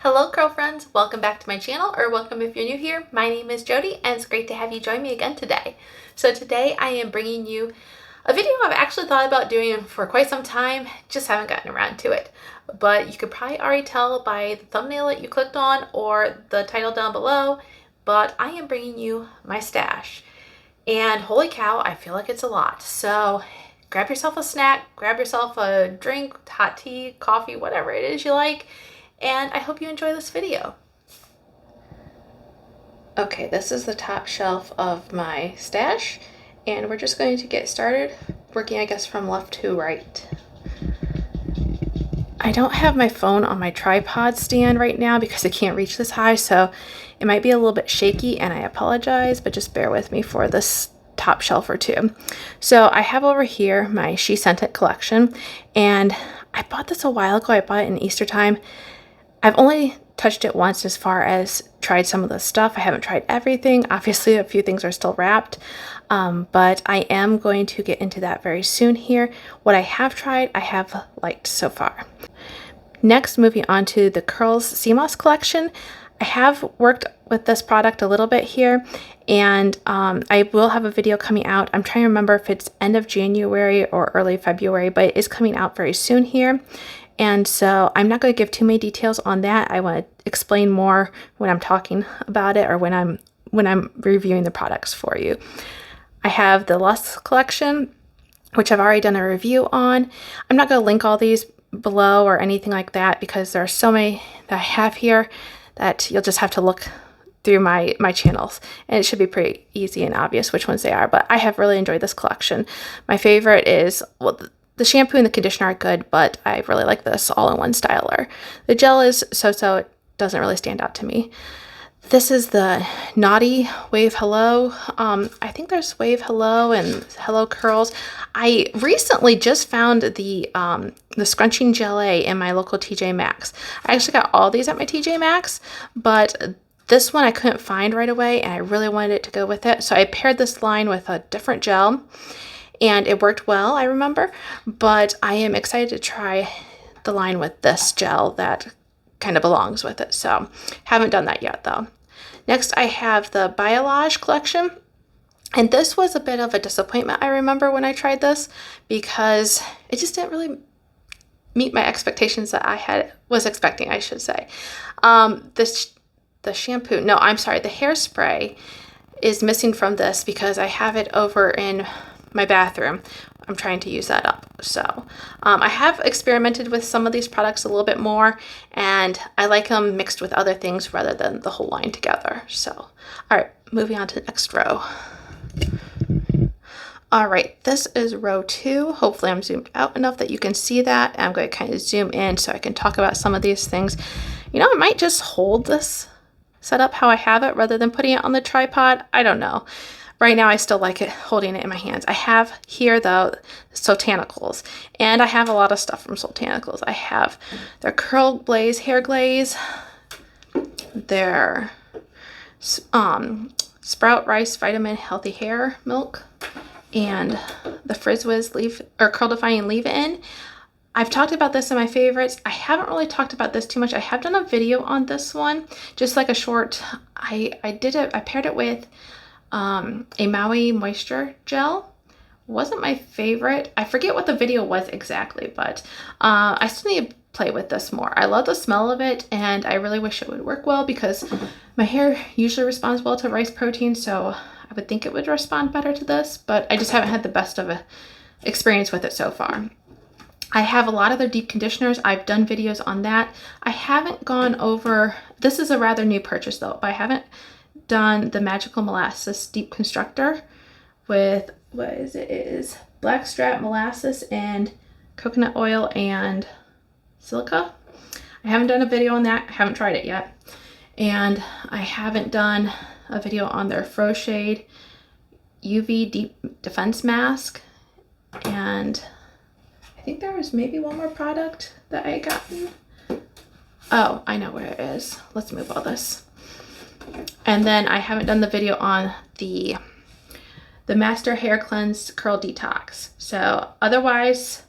Hello curl friends, welcome back to my channel, or welcome if you're new here. My name is Jody and it's great to have you join me again today. So today I am bringing you a video I've actually thought about doing for quite some time, just haven't gotten around to it. But you could probably already tell by the thumbnail that you clicked on or the title down below, but I am bringing you my stash. And holy cow, I feel like it's a lot. So grab yourself a snack, grab yourself a drink, hot tea, coffee, whatever it is you like, and I hope you enjoy this video. Okay, this is the top shelf of my stash, and we're just going to get started working, I guess, from left to right. I don't have my phone on my tripod stand right now because I can't reach this high, so it might be a little bit shaky, and I apologize, but just bear with me for this top shelf or two. So I have over here my She Sent It collection, and I bought this a while ago. I bought it in Easter time. I've only touched it once as far as tried some of the stuff. I haven't tried everything. Obviously, a few things are still wrapped, but I am going to get into that very soon here. What I have tried, I have liked so far. Next, moving on to the Curls CMOS collection. I have worked with this product a little bit here, and I will have a video coming out. I'm trying to remember if it's end of January or early February, but it is coming out very soon here. And so I'm not going to give too many details on that. I want to explain more when I'm talking about it or when I'm reviewing the products for you. I have the Lust collection, which I've already done a review on. I'm not going to link all these below or anything like that because there are so many that I have here that you'll just have to look through my channels, and it should be pretty easy and obvious which ones they are. But I have really enjoyed this collection. My favorite is, well, the shampoo and the conditioner are good, but I really like this all-in-one styler. The gel is so-so, it doesn't really stand out to me. This is the Naughty Wave Hello. I think there's Wave Hello and Hello Curls. I recently just found the scrunching gelée in my local TJ Maxx. I actually got all these at my TJ Maxx, but this one I couldn't find right away, and I really wanted it to go with it. So I paired this line with a different gel, and it worked well, I remember, but I am excited to try the line with this gel that kind of belongs with it. So haven't done that yet though. Next, I have the Biolage collection, and this was a bit of a disappointment, I remember, when I tried this, because it just didn't really meet my expectations that I was expecting, I should say. The shampoo, no, I'm sorry, the hairspray is missing from this because I have it over in my bathroom. I'm trying to use that up. So I have experimented with some of these products a little bit more, and I like them mixed with other things rather than the whole line together. So, all right, moving on to the next row. All right, this is row 2. Hopefully I'm zoomed out enough that you can see that. I'm going to kind of zoom in so I can talk about some of these things. You know, I might just hold this set up how I have it rather than putting it on the tripod. I don't know. Right now, I still like it holding it in my hands. I have here, though, Soultanicals, and I have a lot of stuff from Soultanicals. I have their Curl Blaze hair glaze, their Sprout Rice Vitamin Healthy Hair Milk, and the Frizzwiz Curl Defining Leave-In. I've talked about this in my favorites. I haven't really talked about this too much. I have done a video on this one, just like a short. I paired it with a Maui moisture gel. Wasn't my favorite. I forget what the video was exactly, but I still need to play with this more. I love the smell of it, and I really wish it would work well because my hair usually responds well to rice protein, so I would think it would respond better to this, but I just haven't had the best of an experience with it so far. I have a lot of their deep conditioners. I've done videos on that. I haven't gone over, this is a rather new purchase though, but I haven't done the Magical Molasses Deep Constructor with, what is it? It is blackstrap molasses and coconut oil and silica. I haven't done a video on that. I haven't tried it yet. And I haven't done a video on their Fro Shade UV Deep Defense Mask. And I think there was maybe one more product that I got. Oh, I know where it is. Let's move all this. And then I haven't done the video on the Master Hair Cleanse Curl Detox. So otherwise,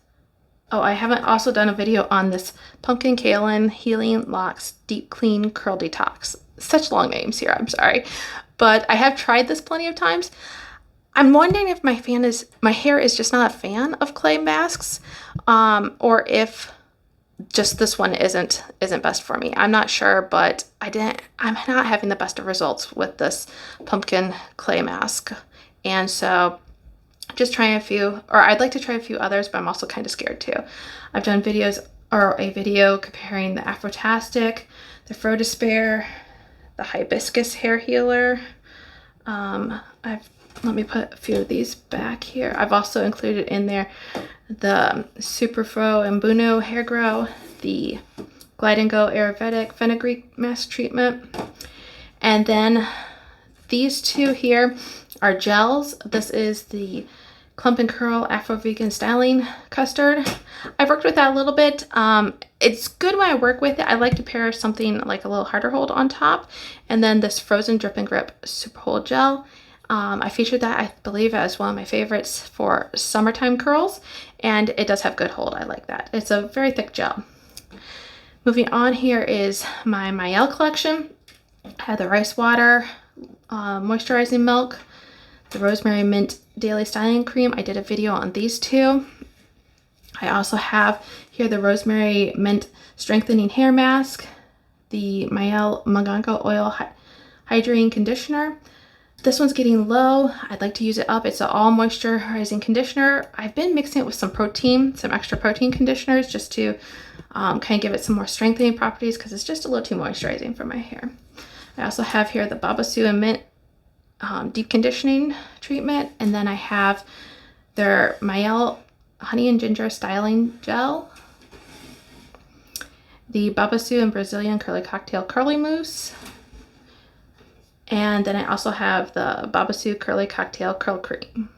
Oh, I haven't also done a video on this Pumpkin Kaolin Healing Locks Deep Clean Curl Detox. Such long names here, I'm sorry. But I have tried this plenty of times. I'm wondering if my hair is just not a fan of clay masks, or if just this one isn't best for me. I'm not sure, but I'm not having the best of results with this pumpkin clay mask. And so just trying a few, or I'd like to try a few others, but I'm also kind of scared too. I've done videos, or a video comparing the Afrotastic, the Fro Despair, the Hibiscus Hair Healer. Let me put a few of these back here. I've also included in there the Super Fro and Buno Hair Grow, the Glide and Go Ayurvedic Fenugreek Mask Treatment, and then these two here are gels. This is the Clump and Curl Afro Vegan Styling Custard. I've worked with that a little bit. It's good when I work with it. I like to pair something like a little harder hold on top, and then this Frozen Drip and Grip Super Hold Gel. I featured that, I believe, as one of my favorites for summertime curls, and it does have good hold. I like that. It's a very thick gel. Moving on, here is my Mayel collection. I have the Rice Water Moisturizing Milk, the Rosemary Mint Daily Styling Cream. I did a video on these two. I also have here the Rosemary Mint Strengthening Hair Mask, the Mayel Magango Oil Hydrating Conditioner. This one's getting low. I'd like to use it up. It's an all moisturizing conditioner. I've been mixing it with some extra protein conditioners, just to kind of give it some more strengthening properties, because it's just a little too moisturizing for my hair. I also have here the Babasu and Mint deep conditioning treatment, and then I have their Mayel Honey and Ginger Styling Gel, the Babasu and Brazilian Curly Cocktail Curly Mousse, and then I also have the Babasu Curly Cocktail Curl Cream.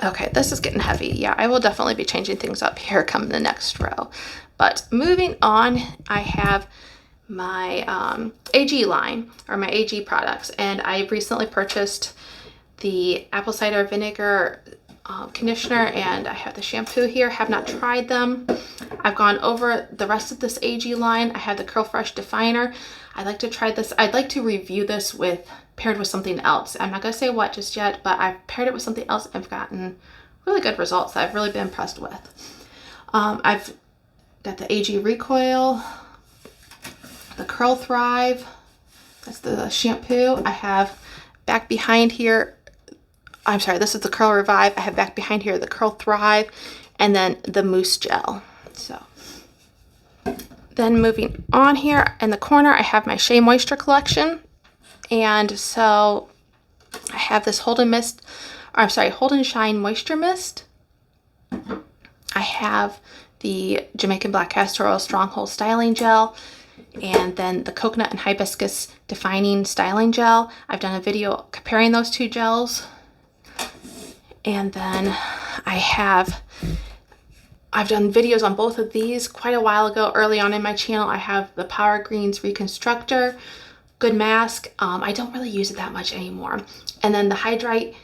Okay, this is getting heavy. Yeah, I will definitely be changing things up here come the next row. But moving on, I have my AG line, or my AG products, and I recently purchased the apple cider vinegar conditioner, and I have the shampoo here. Have not tried them. I've gone over the rest of this AG line. I have the Curl Fresh Definer. I'd like to try this. I'd like to review this paired with something else. I'm not going to say what just yet, but I've paired it with something else and I've gotten really good results that I've really been impressed with. I've got the AG Recoil, the Curl Thrive, that's the shampoo. I have back behind here, I'm sorry, this is the Curl Revive. I have back behind here the Curl Thrive, and then the Mousse Gel. So then moving on, here in the corner, I have my Shea Moisture collection. And so I have this Hold and Shine Moisture Mist. I have the Jamaican Black Castor Oil Stronghold Styling Gel, and then the Coconut and Hibiscus Defining Styling Gel. I've done a video comparing those two gels. And then I've done videos on both of these quite a while ago, early on in my channel. I have the Power Greens Reconstructor, good mask. I don't really use it that much anymore. And then the Hydrate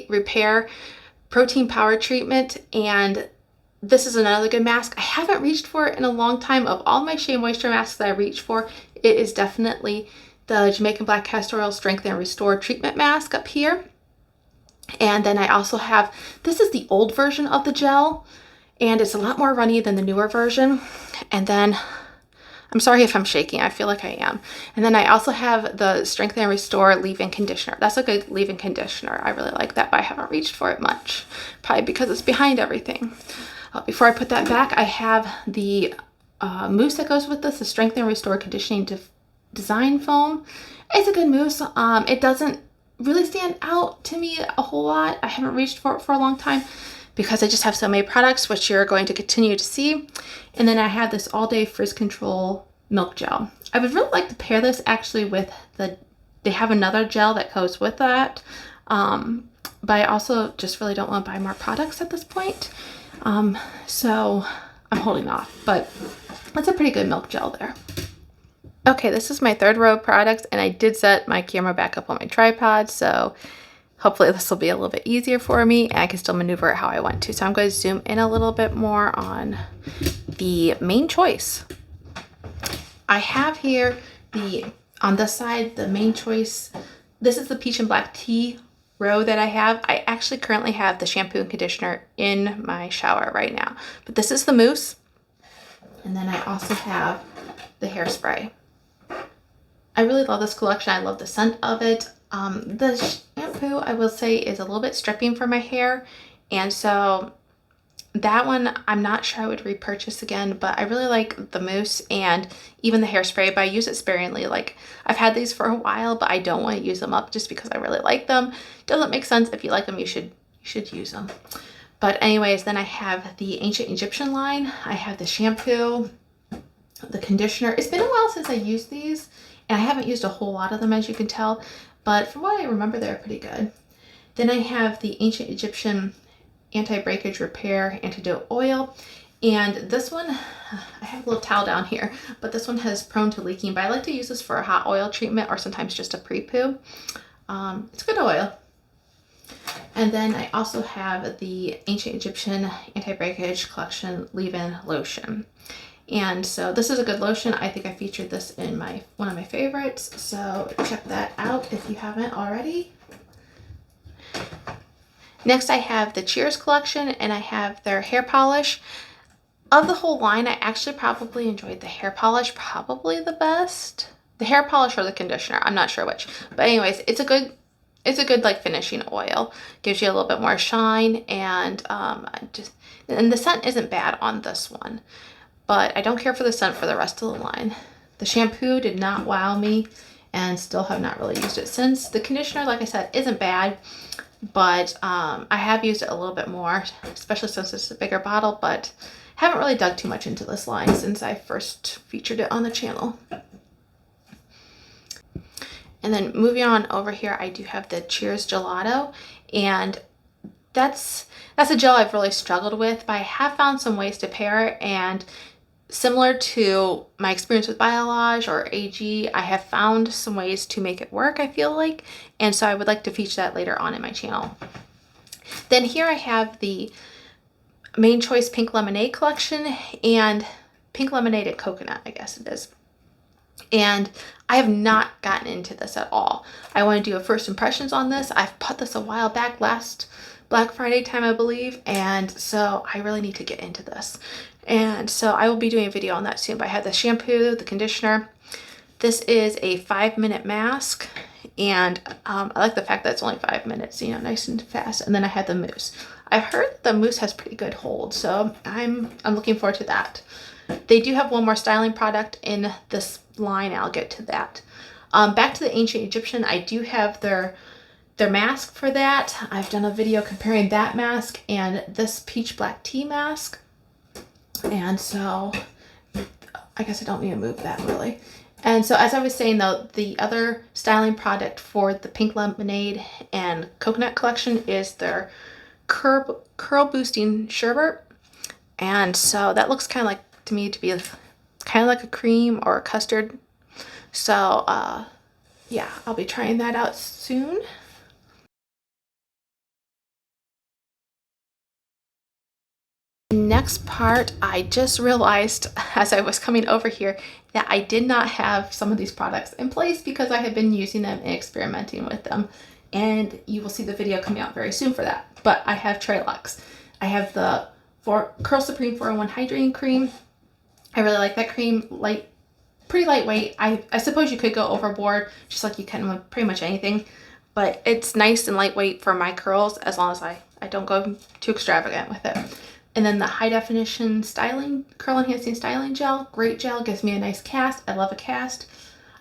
Repair Protein Power Treatment, and this is another good mask. I haven't reached for it in a long time. Of all my Shea Moisture masks that I reach for, it is definitely the Jamaican Black Castor Oil Strengthen and Restore Treatment Mask up here. And then I also have, this is the old version of the gel, and it's a lot more runny than the newer version. And then, I'm sorry if I'm shaking, I feel like I am. And then I also have the Strengthen and Restore Leave-In Conditioner. That's a good leave-in conditioner. I really like that, but I haven't reached for it much, probably because it's behind everything. Before I put that back, I have the mousse that goes with this, the Strengthen and Restore Conditioning Design Foam. It's a good mousse. It doesn't really stand out to me a whole lot. I haven't reached for it for a long time because I just have so many products, which you're going to continue to see. And then I have this All Day Frizz Control Milk Gel. I would really like to pair this actually with they have another gel that goes with that. But I also just really don't want to buy more products at this point. So I'm holding off, but that's a pretty good milk gel there. Okay, this is my third row of products, and I did set my camera back up on my tripod, so hopefully this will be a little bit easier for me and I can still maneuver it how I want to. So I'm going to zoom in a little bit more on the main choice. I have here on this side, the main choice. This is the peach and black tea row that I have. I actually currently have the shampoo and conditioner in my shower right now, but this is the mousse. And then I also have the hairspray. I really love this collection. I love the scent of it. The shampoo, I will say, is a little bit stripping for my hair. And so that one, I'm not sure I would repurchase again, but I really like the mousse and even the hairspray, but I use it sparingly. Like, I've had these for a while, but I don't want to use them up just because I really like them. Doesn't make sense. If you like them, you should use them. But anyways, then I have the Ancient Egyptian line. I have the shampoo, the conditioner. It's been a while since I used these, and I haven't used a whole lot of them, as you can tell, but from what I remember, they're pretty good. Then I have the Ancient Egyptian Anti-Breakage Repair Antidote Oil. And this one, I have a little towel down here, but this one has prone to leaking, but I like to use this for a hot oil treatment or sometimes just a pre-poo. It's good oil. And then I also have the Ancient Egyptian Anti-Breakage Collection Leave-In Lotion. And so this is a good lotion. I think I featured this in one of my favorites. So check that out if you haven't already. Next, I have the Cheers collection, and I have their hair polish. Of the whole line, I actually probably enjoyed the hair polish probably the best. The hair polish or the conditioner, I'm not sure which. But anyways, it's a good like finishing oil. Gives you a little bit more shine, and and the scent isn't bad on this one. But I don't care for the scent for the rest of the line. The shampoo did not wow me, and still have not really used it since. The conditioner, like I said, isn't bad. But I have used it a little bit more, especially since it's a bigger bottle, but haven't really dug too much into this line since I first featured it on the channel. And then moving on over here, I do have the Cheers Gelato, and that's a gel I've really struggled with, but I have found some ways to pair it, and similar to my experience with Biolage or AG, I have found some ways to make it work, I feel like, and so I would like to feature that later on in my channel. Then here I have the Main Choice Pink Lemonade collection, and Pink Lemonade and Coconut, I guess it is. And I have not gotten into this at all. I want to do a first impressions on this. I've bought this a while back, last Black Friday time, I believe, and so I really need to get into this. And so I will be doing a video on that soon, but I have the shampoo, the conditioner. This is a 5-minute mask, and I like the fact that it's only 5 minutes, you know, nice and fast. And then I have the mousse. I've heard the mousse has pretty good hold, so I'm looking forward to that. They do have one more styling product in this line. I'll get to that. Back to the Ancient Egyptian, I do have their mask for that. I've done a video comparing that mask and this peach black tea mask. And so I guess I don't need to move that really. And so as I was saying though, the other styling product for the Pink Lemonade and Coconut collection is their curl boosting sherbet. And so that looks kind of like, to me, to be kind of like a cream or a custard. So yeah, I'll be trying that out soon. Next part, I just realized as I was coming over here that I did not have some of these products in place because I had been using them and experimenting with them, and you will see the video coming out very soon for that. But I have Treluxe. I have the Curl Supreme 4-in-1 Hydrating Cream. I really like that cream. Pretty lightweight. I suppose you could go overboard just like you can with pretty much anything, but it's nice and lightweight for my curls as long as I don't go too extravagant with it. And then the High Definition Curl Enhancing Styling Gel. Great gel. Gives me a nice cast. I love a cast.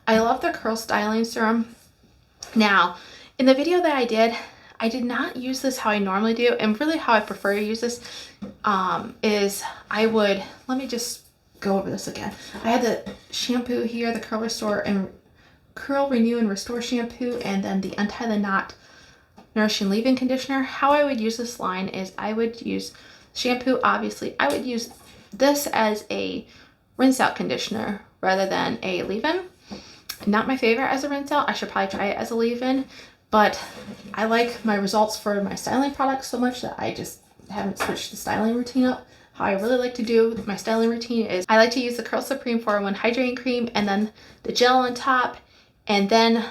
I love the Curl Styling Serum. Now, in the video that I did not use this how I normally do, and really how I prefer to use this is let me just go over this again. I had the shampoo here, the Curl Renew and Restore shampoo, and then the Untie the Knot Nourishing Leave-In Conditioner. How I would use this line is I would use shampoo, obviously. I would use this as a rinse out conditioner rather than a leave-in. Not my favorite as a rinse out. I should probably try it as a leave-in, but I like my results for my styling products so much that I just haven't switched the styling routine up. How I really like to do my styling routine is I like to use the Curl Supreme 4-in-1 hydrating cream and then the gel on top, and then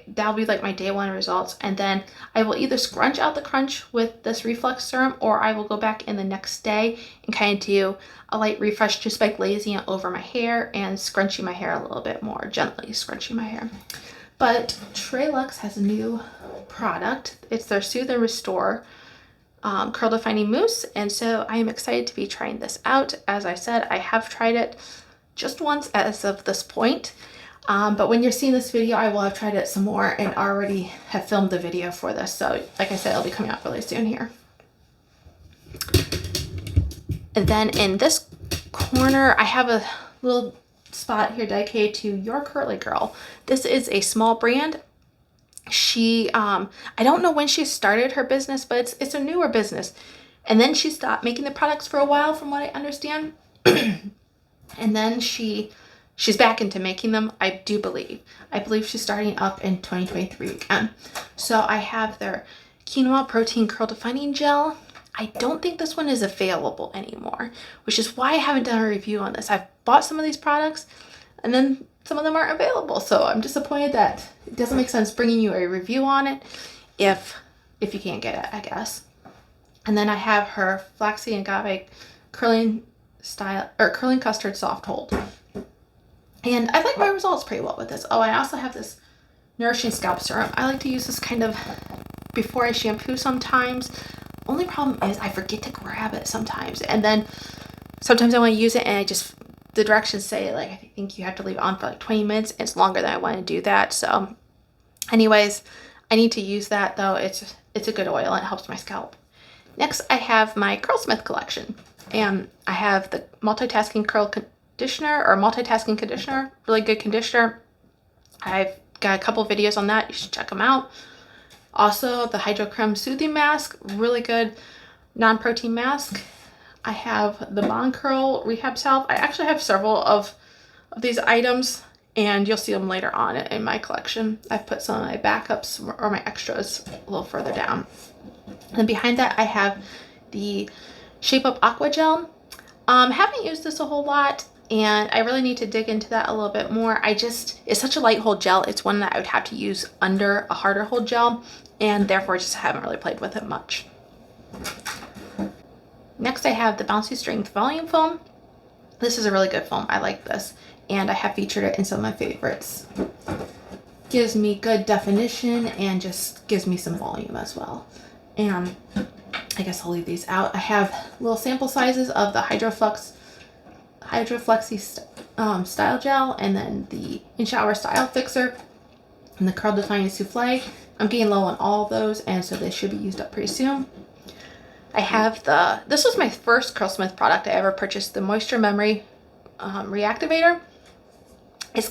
that'll be like my day one results, and then I will either scrunch out the crunch with this reflex serum, or I will go back in the next day and kind of do a light refresh just by glazing it over my hair and scrunching my hair a little bit more, gently scrunching my hair. But Treluxe has a new product. It's their Soothe and Restore curl defining mousse, and so I am excited to be trying this out. As I said, I have tried it just once as of this point. But when you're seeing this video, I will have tried it some more and already have filmed the video for this. So like I said, it'll be coming out really soon here. And then in this corner, I have a little spot here dedicated to Your Curly Girl. This is a small brand. She, I don't know when she started her business, but it's a newer business. And then she stopped making the products for a while, from what I understand. And then she's back into making them, I do believe. I believe she's starting up in 2023 again. So I have their Quinoa Protein Curl Defining Gel. I don't think this one is available anymore, which is why I haven't done a review on this. I've bought some of these products and then some of them aren't available. So I'm disappointed that it doesn't make sense bringing you a review on it if you can't get it, I guess. And then I have her Flaxseed and Agave Curling Custard Soft Hold. And I like my results pretty well with this. Oh, I also have this Nourishing Scalp Serum. I like to use this kind of before I shampoo sometimes. Only problem is I forget to grab it sometimes. And then sometimes I want to use it and the directions say, like, I think you have to leave it on for like 20 minutes. It's longer than I want to do that. So anyways, I need to use that though. It's a good oil and it helps my scalp. Next, I have my Curlsmith collection. And I have the Multitasking Curl Conditioner or Multitasking Conditioner. Really good conditioner. I've got a couple videos on that. You should check them out. Also, the Hydro Creme Soothing Mask. Really good non-protein mask. I have the Bond Curl Rehab Salve. I actually have several of these items, and you'll see them later on in my collection. I've put some of my backups or my extras a little further down. And behind that, I have the Shape Up Aqua Gel. Haven't used this a whole lot, and I really need to dig into that a little bit more. It's such a light hold gel. It's one that I would have to use under a harder hold gel, and therefore just haven't really played with it much. Next, I have the Bouncy Strength Volume Foam. This is a really good foam. I like this, and I have featured it in some of my favorites. Gives me good definition and just gives me some volume as well. And I guess I'll leave these out. I have little sample sizes of the Hydroflexy Style Gel, and then the In Shower Style Fixer, and the Curl Defining Souffle. I'm getting low on all of those, and so they should be used up pretty soon. I have this was my first Curlsmith product I ever purchased, the Moisture Memory Reactivator. It's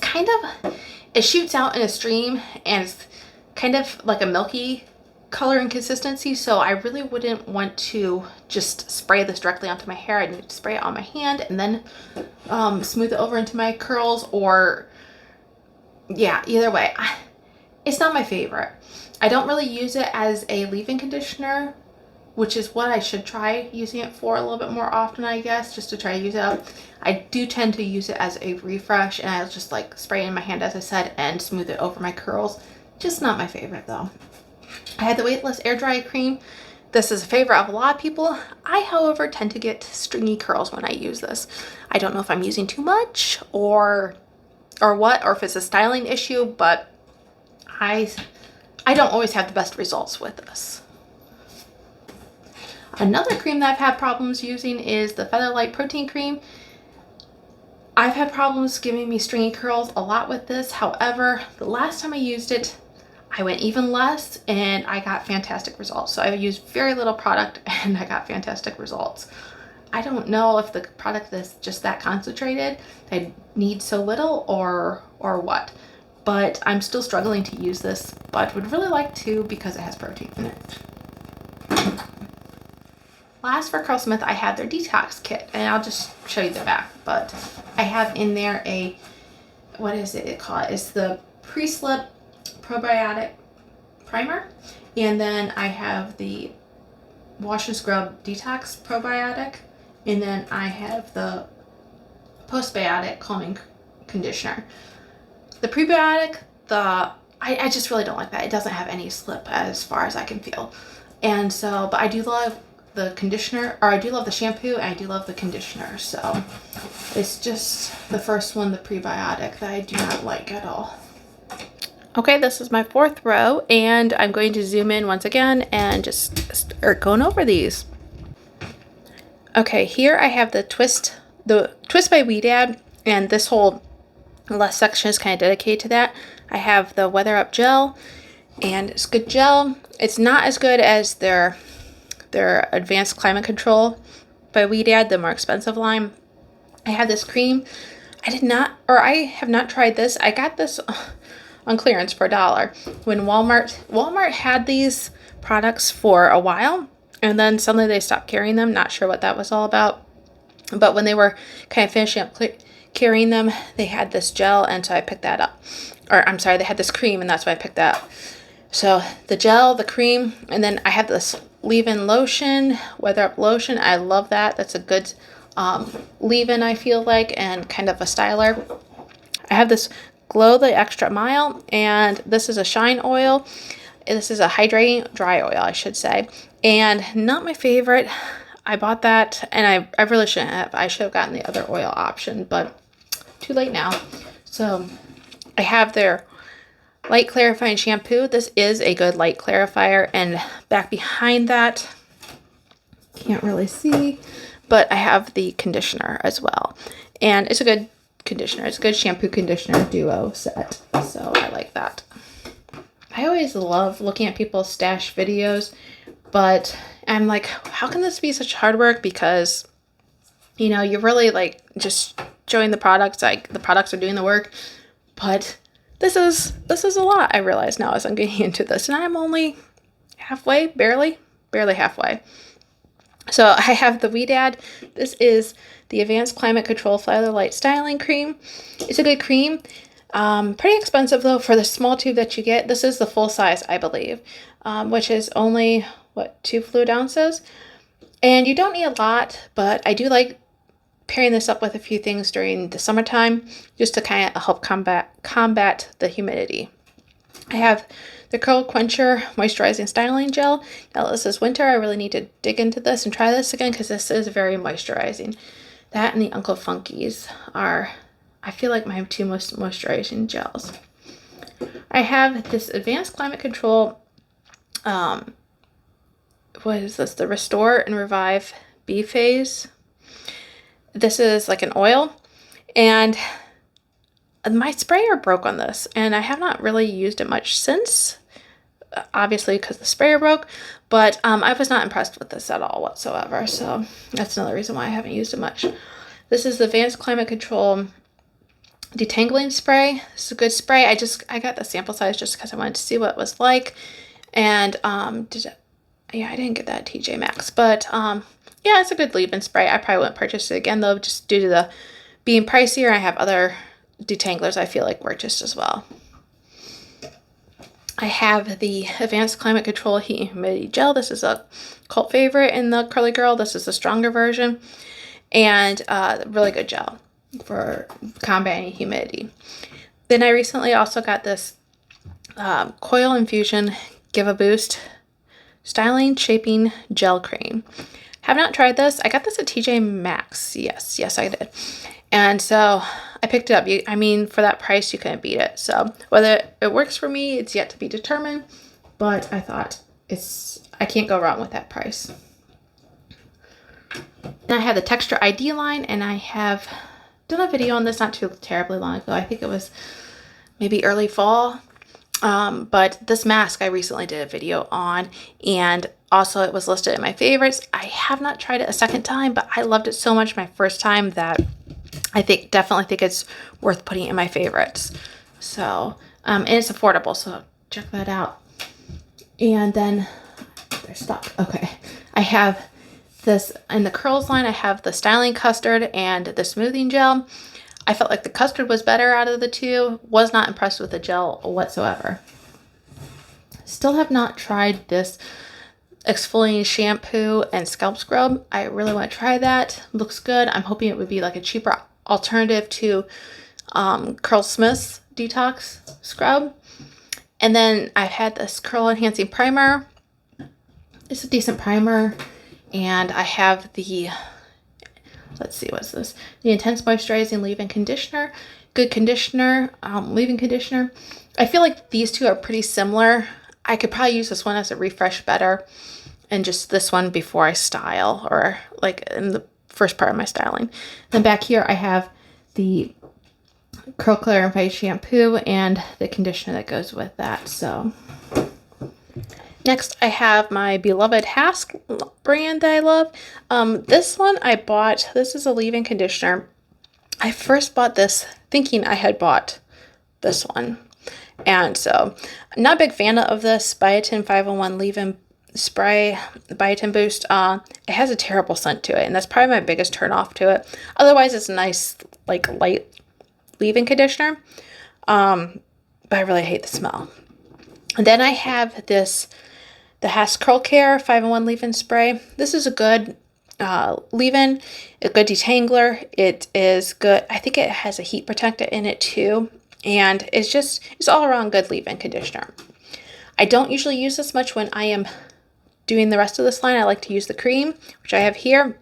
it shoots out in a stream, and it's kind of like a milky color and consistency, so I really wouldn't want to just spray this directly onto my hair. I need to spray it on my hand and then smooth it over into my curls, or yeah, either way. It's not my favorite. I don't really use it as a leave-in conditioner, which is what I should try using it for a little bit more often, I guess, just to try to use it up. I do tend to use it as a refresh, and I'll just like spray it in my hand, as I said, and smooth it over my curls. Just not my favorite though. I had the Weightless Air Dry Cream. This is a favorite of a lot of people. I, however, tend to get stringy curls when I use this. I don't know if I'm using too much or what, or if it's a styling issue, but I don't always have the best results with this. Another cream that I've had problems using is the Featherlight Protein Cream. I've had problems giving me stringy curls a lot with this. However, the last time I used it, I went even less and I got fantastic results. So I've used very little product and I got fantastic results. I don't know if the product is just that concentrated, I need so little, or what. But I'm still struggling to use this, but would really like to because it has protein in it. Last, for Curlsmith, I have their detox kit, and I'll just show you the back, but I have in there what is it called? It's the Pre-Slip Probiotic primer. And then I have the Wash and Scrub Detox Probiotic. And then I have the Postbiotic Calming Conditioner. The prebiotic, I just really don't like that. It doesn't have any slip as far as I can feel. And so, but I do love the conditioner, or I do love the shampoo, and I do love the conditioner. So it's just the first one, the prebiotic, that I do not like at all. Okay, this is my fourth row, and I'm going to zoom in once again and just start going over these. Okay, here I have the Twist by Weedad, and this whole last section is kind of dedicated to that. I have the Weather Up Gel, and it's good gel. It's not as good as their Advanced Climate Control by Weedad, the more expensive line. I have this cream. I have not tried this. I got this on clearance for $1 when Walmart had these products for a while, and then suddenly they stopped carrying them. Not sure what that was all about, but when they were kind of finishing up carrying them, they had this gel, and so I picked that up. Or I'm sorry, they had this cream, and that's why I picked that up. So the gel, the cream, and then I have this leave-in lotion, Weather Up lotion. I love that. That's a good leave-in, I feel like, and kind of a styler. I have this Glow the Extra Mile, and this is a shine oil. This is a hydrating dry oil, I should say, and not my favorite. I bought that, and I really shouldn't have. I should have gotten the other oil option, but too late now. So I have their light clarifying shampoo. This is a good light clarifier, and back behind that, can't really see, but I have the conditioner as well, and it's a good conditioner. It's a good shampoo conditioner duo set, so I like that. I always love looking at people's stash videos, but I'm like, how can this be such hard work? Because, you know, you're really like just showing the products, like the products are doing the work, but this is a lot, I realize now as I'm getting into this, and I'm only halfway, barely halfway. So I have the Weedad. This is the Advanced Climate Control Feather Light Styling Cream. It's a good cream. Pretty expensive though for the small tube that you get. This is the full size, I believe, which is only, 2 fluid ounces. And you don't need a lot, but I do like pairing this up with a few things during the summertime just to kind of help combat the humidity. I have the Curl Quencher Moisturizing Styling Gel. Now this is winter. I really need to dig into this and try this again because this is very moisturizing. That and the Uncle Funkies are, I feel like, my two most moisturizing gels. I have this Advanced Climate Control, what is this? The Restore and Revive B-Phase. This is like an oil, and my sprayer broke on this, and I have not really used it much since, obviously because the sprayer broke, but I was not impressed with this at all whatsoever, so that's another reason why I haven't used it much. This is the Advanced Climate Control Detangling Spray. This is a good spray. I got the sample size just because I wanted to see what it was like, and I didn't get that at TJ Maxx, but yeah, it's a good leave-in spray. I probably wouldn't purchase it again though, just due to the being pricier. I have other detanglers I feel like work just as well. I have the Advanced Climate Control Heat and Humidity Gel. This is a cult favorite in the Curly Girl. This is a stronger version, and really good gel for combating humidity. Then I recently also got this Coil Infusion Give a Boost Styling Shaping Gel Cream. Have not tried this. I got this at TJ Maxx. Yes, I did. And so I picked it up. I mean, for that price, you couldn't beat it. So whether it works for me, it's yet to be determined. But I thought I can't go wrong with that price. Then I have the Texture ID line, and I have done a video on this not too terribly long ago. I think it was maybe early fall. But this mask I recently did a video on, and also it was listed in my favorites. I have not tried it a second time, but I loved it so much my first time that I definitely think it's worth putting in my favorites. So, and it's affordable, so check that out. And then they're stuck. Okay. I have this in the curls line. I have the styling custard and the smoothing gel. I felt like the custard was better out of the two. Was not impressed with the gel whatsoever. Still have not tried this exfoliating shampoo and scalp scrub. I really want to try that. Looks good. I'm hoping it would be like a cheaper alternative to Curlsmith's detox scrub. And then I've had this curl enhancing primer. It's a decent primer. And I have the, let's see, what's this? The Intense Moisturizing Leave-In Conditioner. Good conditioner, leave-in conditioner. I feel like these two are pretty similar. I could probably use this one as a refresh better and just this one before I style, or like in the first part of my styling. Then back here I have the Curl Clarify shampoo and the conditioner that goes with that. So next I have my beloved Hask brand that I love. This one I bought, this is a leave-in conditioner. I first bought this thinking I had bought this one. And so I'm not a big fan of this Biotin 501 leave-in spray, Biotin Boost. It has a terrible scent to it, and that's probably my biggest turn off to it. Otherwise, it's a nice, like, light leave-in conditioner. But I really hate the smell. And then I have this, the Hask Curl Care 501 leave-in spray. This is a good leave-in, a good detangler. It is good. I think it has a heat protectant in it too. And it's all around good leave-in conditioner. I don't usually use this much when I am doing the rest of this line. I like to use the cream, which I have here,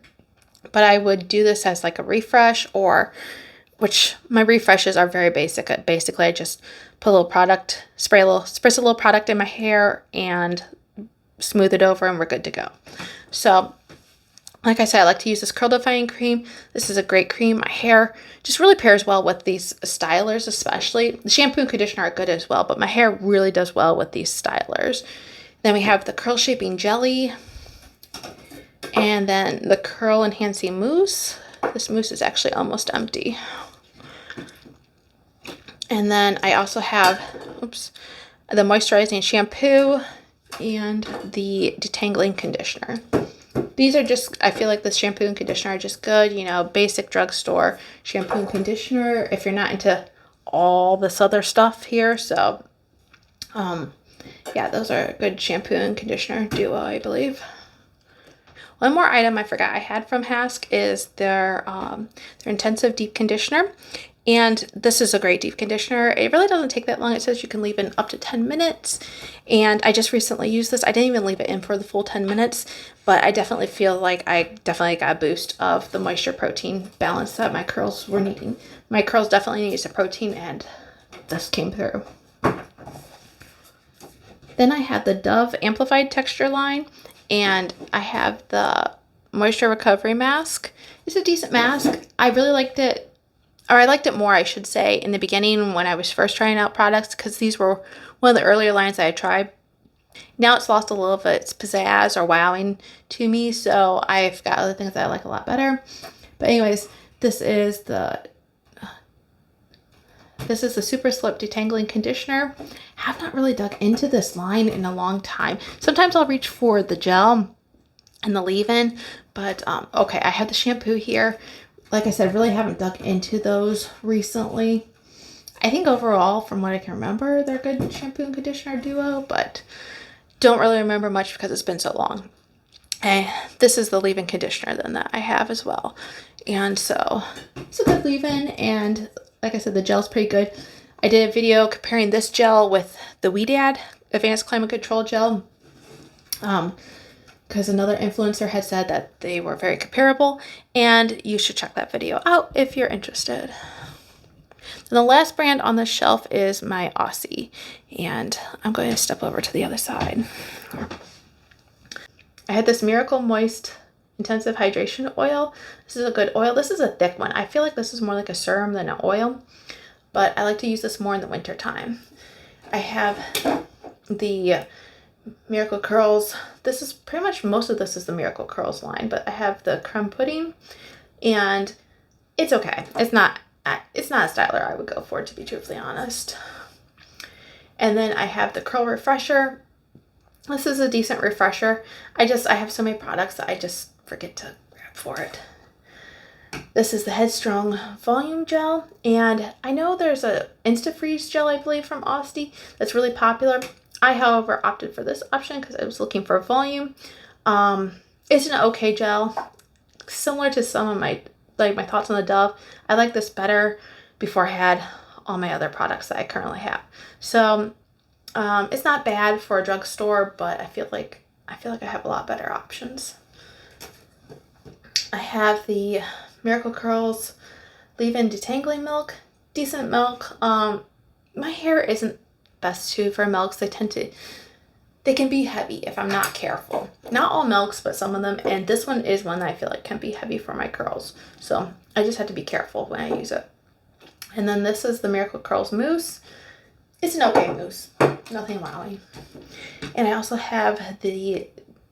but I would do this as like a refresh, or which my refreshes are very basic. Basically, I just put a little product, spritz a little product in my hair and smooth it over, and we're good to go. So like I said, I like to use this curl defining cream. This is a great cream. My hair just really pairs well with these stylers, especially. The shampoo and conditioner are good as well, but my hair really does well with these stylers. Then we have the curl shaping jelly, and then the curl enhancing mousse. This mousse is actually almost empty. And then I also have, the moisturizing shampoo and the detangling conditioner. These are just, I feel like the shampoo and conditioner are just good, you know, basic drugstore shampoo and conditioner if you're not into all this other stuff here. So, yeah, those are a good shampoo and conditioner duo, I believe. One more item I forgot I had from Hask is their intensive deep conditioner. And this is a great deep conditioner. It really doesn't take that long. It says you can leave in up to 10 minutes. And I just recently used this. I didn't even leave it in for the full 10 minutes, but I definitely feel like I definitely got a boost of the moisture protein balance that my curls were needing. My curls definitely need some protein, and this came through. Then I have the Dove Amplified Texture line, and I have the Moisture Recovery Mask. It's a decent mask. I really liked it. Or I liked it more, I should say, in the beginning when I was first trying out products, because these were one of the earlier lines I had tried. Now it's lost a little of its pizzazz or wowing to me, so I've got other things that I like a lot better. But anyways, this is the Super Slip Detangling Conditioner. Have not really dug into this line in a long time. Sometimes I'll reach for the gel and the leave-in, but okay, I have the shampoo here. Like I said, really haven't dug into those recently. I think overall, from what I can remember, they're good shampoo and conditioner duo, but don't really remember much because it's been so long. And this is the leave-in conditioner then that I have as well. And so it's a good leave-in, and like I said, the gel's pretty good. I did a video comparing this gel with the Weedad Advanced Climate Control Gel. Because another influencer had said that they were very comparable, and you should check that video out if you're interested. And the last brand on the shelf is my Aussie, and I'm going to step over to the other side. I had this Miracle Moist Intensive Hydration Oil. This is a good oil. This is a thick one. I feel like this is more like a serum than an oil, but I like to use this more in the winter time. I have the Miracle Curls. This is pretty much, most of this is the Miracle Curls line, but I have the creme pudding, and it's okay. It's not a styler I would go for, to be truthfully honest. And then I have the Curl Refresher. This is a decent refresher. I have so many products that I just forget to grab for it. This is the Headstrong Volume Gel, and I know there's a Insta-Freeze gel, I believe, from Aussie that's really popular. I, however, opted for this option because I was looking for volume. It's an okay gel, similar to some of my thoughts on the Dove. I like this better before I had all my other products that I currently have. So it's not bad for a drugstore, but I feel like I have a lot better options. I have the Miracle Curls Leave-In Detangling Milk. Decent milk. My hair isn't best suited for milks. They can be heavy if I'm not careful. Not all milks, but some of them. And this one is one that I feel like can be heavy for my curls. So I just have to be careful when I use it. And then this is the Miracle Curls Mousse. It's an okay mousse. Nothing wowy. And I also have the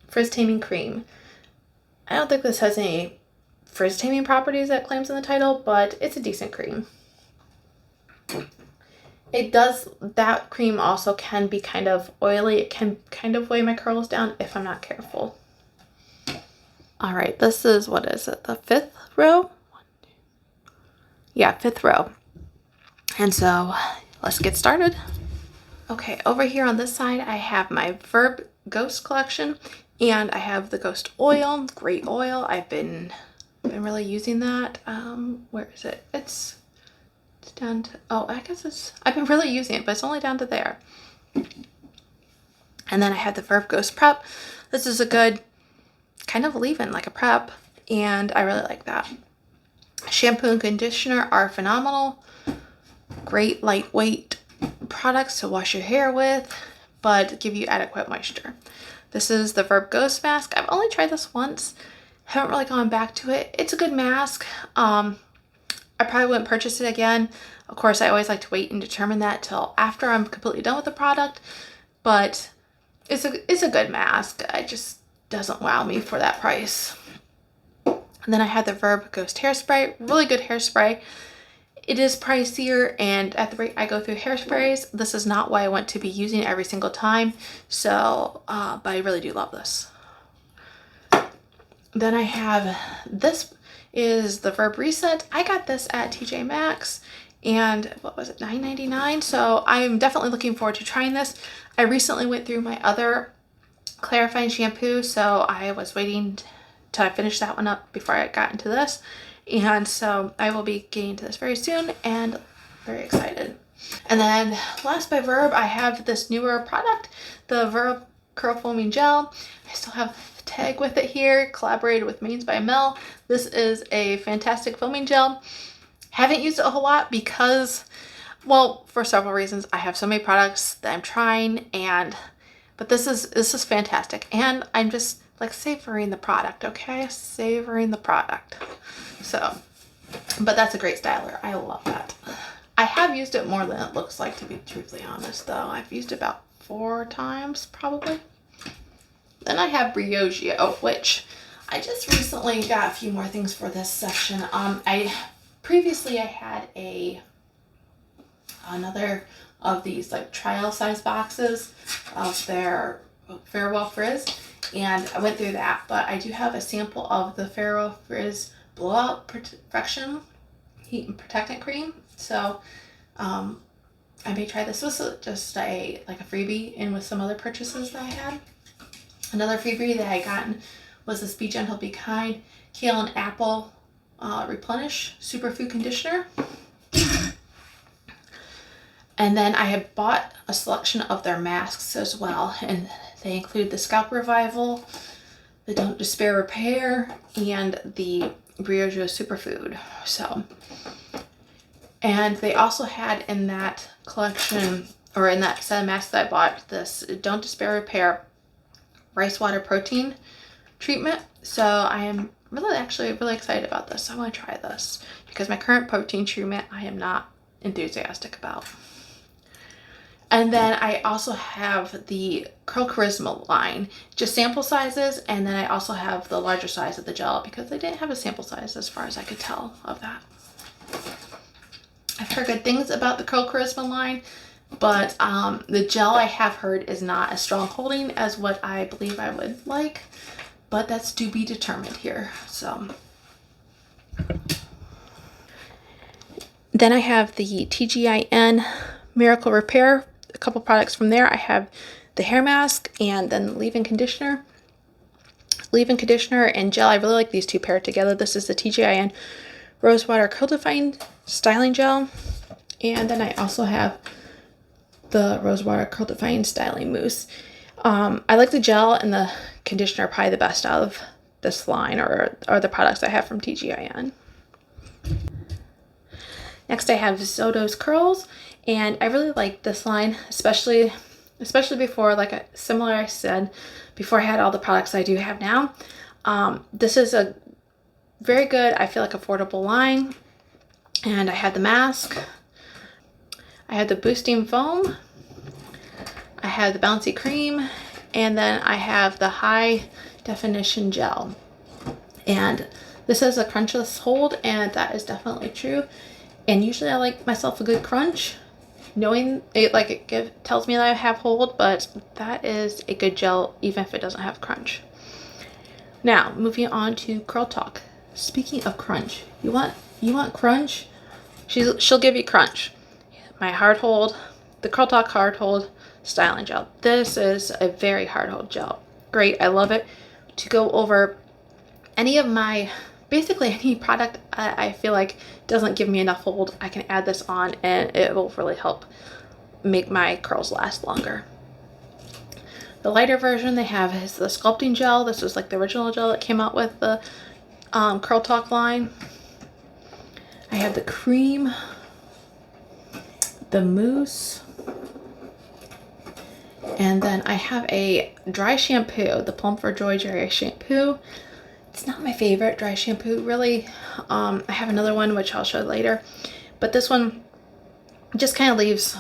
Frizz Taming Cream. I don't think this has any frizz taming properties that claims in the title, but it's a decent cream. That cream also can be kind of oily. It can kind of weigh my curls down if I'm not careful. All right, this is, what is it, the 5th row? Yeah, 5th row. And so let's get started. Okay, over here on this side, I have my Verb Ghost collection, and I have the Ghost oil, great oil. I've been really using that. Where is it? It's down to, oh, I guess I've been really using it, but it's only down to there. And then I have the Verb Ghost Prep. This is a good kind of leave-in, like a prep, and I really like that. Shampoo and conditioner are phenomenal. Great lightweight products to wash your hair with, but give you adequate moisture. This is the Verb Ghost mask. I've only tried this once. Haven't really gone back to it. It's a good mask. I probably wouldn't purchase it again. Of course, I always like to wait and determine that till after I'm completely done with the product, but it's a good mask. It just doesn't wow me for that price. And then I had the Verb Ghost Hairspray. Really good hairspray. It is pricier, and at the rate I go through hairsprays, this is not what I want to be using every single time. So, but I really do love this. Then I have, this is the Verb Reset. I got this at TJ Maxx, and what was it, $9.99? So I'm definitely looking forward to trying this. I recently went through my other clarifying shampoo, so I was waiting till I finished that one up before I got into this. And so I will be getting to this very soon, and very excited. And then last by Verb, I have this newer product, the Verb Curl Foaming Gel. I still have the tag with it here, collaborated with Mains by Mel. This is a fantastic foaming gel. Haven't used it a whole lot because, well, for several reasons. I have so many products that I'm trying, but this is fantastic, and I'm just like savoring the product, okay? Savoring the product. So, but that's a great styler. I love that. I have used it more than it looks like, to be truthfully honest, though. I've used it about 4 times, probably. Then I have Briogeo, which I just recently got a few more things for this section. Previously I had another of these like trial size boxes of their Farewell Frizz, and I went through that, but I do have a sample of the Farewell Frizz Blowout Perfection Heat and Protectant Cream. So I may try this. This was just a freebie in with some other purchases that I had. Another freebie that I gotten was this Be Gentle, Be Kind Kale and Apple Replenish Superfood Conditioner. And then I had bought a selection of their masks as well, and they include the Scalp Revival, the Don't Despair Repair, and the Briogeo Superfood. So, and they also had in that collection, or in that set of masks that I bought, this Don't Despair Repair Rice Water Protein treatment. So I am really excited about this. I want to try this because my current protein treatment I am not enthusiastic about. And then I also have the Curl Charisma line, just sample sizes, and then I also have the larger size of the gel because they didn't have a sample size as far as I could tell of that. I've heard good things about the Curl Charisma line, but the gel I have heard is not as strong holding as what I believe I would like, but that's to be determined here. So then I have the TGIN Miracle Repair couple products from there. I have the hair mask and then leave-in conditioner. Leave-in conditioner and gel. I really like these two paired together. This is the TGIN Rosewater Curl Define Styling Gel. And then I also have the Rosewater Curl Define Styling Mousse. I like the gel and the conditioner probably the best out of this line or the products I have from TGIN. Next I have Zoto's Curls, and I really like this line, especially before, like similar I said, before I had all the products I do have now. This is a very good, I feel like, affordable line. And I had the mask, I had the boosting foam, I have the bouncy cream, and then I have the high definition gel. And this is a crunchless hold, and that is definitely true. And usually I like myself a good crunch, knowing it, like it tells me that I have hold, but that is a good gel even if it doesn't have crunch. Now moving on to Curl Talk. Speaking of crunch, you want crunch? She'll give you crunch. My hard hold, the Curl Talk hard hold styling gel. This is a very hard hold gel. Great, I love it to go over any of my, basically any product I feel like doesn't give me enough hold. I can add this on and it will really help make my curls last longer. The lighter version they have is the sculpting gel. This was like the original gel that came out with the Curl Talk line. I have the cream, the mousse, and then I have a dry shampoo, the Plum for Joy dry shampoo. It's not my favorite dry shampoo, really. I have another one which I'll show later, but this one just kind of leaves,